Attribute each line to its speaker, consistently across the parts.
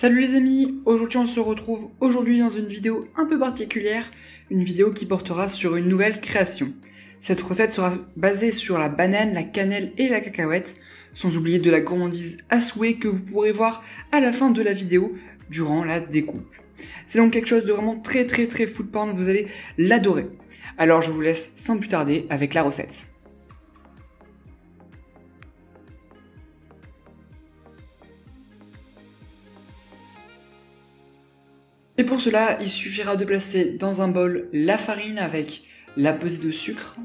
Speaker 1: Salut les amis, aujourd'hui on se retrouve aujourd'hui dans une vidéo un peu particulière, une vidéo qui portera sur une nouvelle création. Cette recette sera basée sur la banane, la cannelle et la cacahuète, sans oublier de la gourmandise à souhait que vous pourrez voir à la fin de la vidéo durant la découpe. C'est donc quelque chose de vraiment très food porn, vous allez l'adorer. Alors je vous laisse sans plus tarder avec la recette. Et pour cela, il suffira de placer dans un bol la farine avec la pesée de sucre,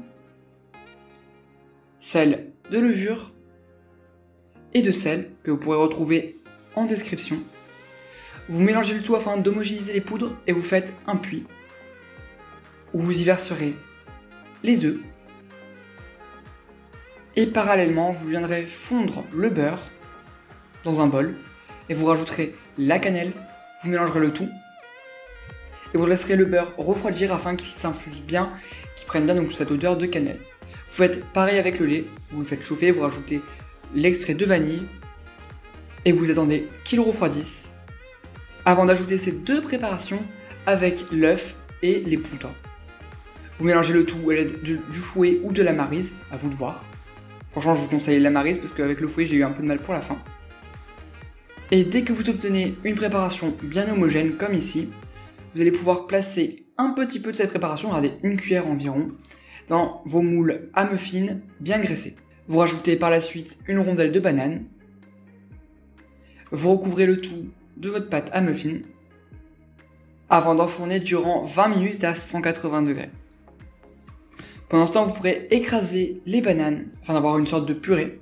Speaker 1: celle de levure et de sel que vous pourrez retrouver en description. Vous mélangez le tout afin d'homogénéiser les poudres et vous faites un puits où vous y verserez les œufs. Et parallèlement, vous viendrez fondre le beurre dans un bol et vous rajouterez la cannelle, vous mélangerez le tout. Et vous laisserez le beurre refroidir afin qu'il s'infuse bien, qu'il prenne bien donc cette odeur de cannelle. Vous faites pareil avec le lait, vous le faites chauffer, vous rajoutez l'extrait de vanille et vous attendez qu'il refroidisse avant d'ajouter ces deux préparations avec l'œuf et les poudres. Vous mélangez le tout à l'aide du fouet ou de la maryse, à vous de voir. Franchement, je vous conseille la maryse parce qu'avec le fouet, j'ai eu un peu de mal pour la fin. Et dès que vous obtenez une préparation bien homogène comme ici, vous allez pouvoir placer un petit peu de cette préparation, regardez, une cuillère environ, dans vos moules à muffins bien graissés. Vous rajoutez par la suite une rondelle de banane. Vous recouvrez le tout de votre pâte à muffins avant d'enfourner durant 20 minutes à 180 degrés. Pendant ce temps, vous pourrez écraser les bananes afin d'avoir une sorte de purée.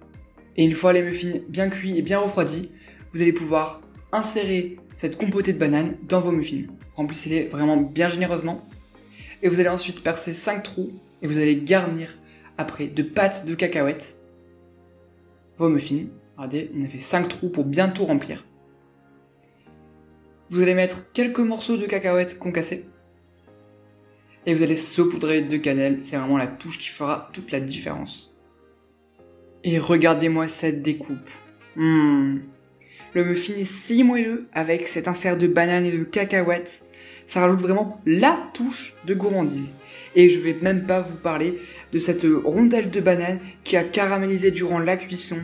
Speaker 1: Et une fois les muffins bien cuits et bien refroidis, vous allez pouvoir insérer cette compotée de bananes dans vos muffins. Remplissez-les vraiment bien généreusement. Et vous allez ensuite percer 5 trous et vous allez garnir après de pâte de cacahuètes vos muffins. Regardez, on a fait 5 trous pour bien tout remplir. Vous allez mettre quelques morceaux de cacahuètes concassés. Et vous allez saupoudrer de cannelle, c'est vraiment la touche qui fera toute la différence. Et regardez-moi cette découpe. Le muffin est si moelleux avec cet insert de banane et de cacahuètes. Ça rajoute vraiment la touche de gourmandise. Et je vais même pas vous parler de cette rondelle de banane qui a caramélisé durant la cuisson.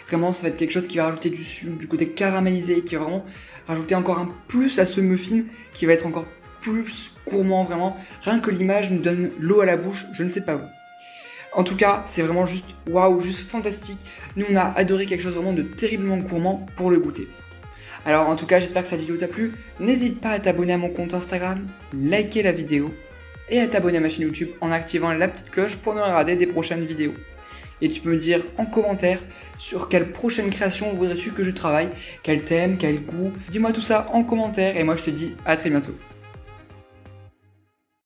Speaker 1: Vraiment, ça va être quelque chose qui va rajouter du sucre, du côté caramélisé, qui va vraiment rajouter encore un plus à ce muffin, qui va être encore plus gourmand, vraiment. Rien que l'image nous donne l'eau à la bouche, je ne sais pas vous. En tout cas, c'est vraiment juste waouh, juste fantastique. Nous, on a adoré quelque chose vraiment de terriblement gourmand pour le goûter. Alors, en tout cas, j'espère que cette vidéo t'a plu. N'hésite pas à t'abonner à mon compte Instagram, liker la vidéo et à t'abonner à ma chaîne YouTube en activant la petite cloche pour ne pas rater des prochaines vidéos. Et tu peux me dire en commentaire sur quelle prochaine création voudrais-tu que je travaille, quel thème, quel goût. Dis-moi tout ça en commentaire et moi je te dis à très bientôt.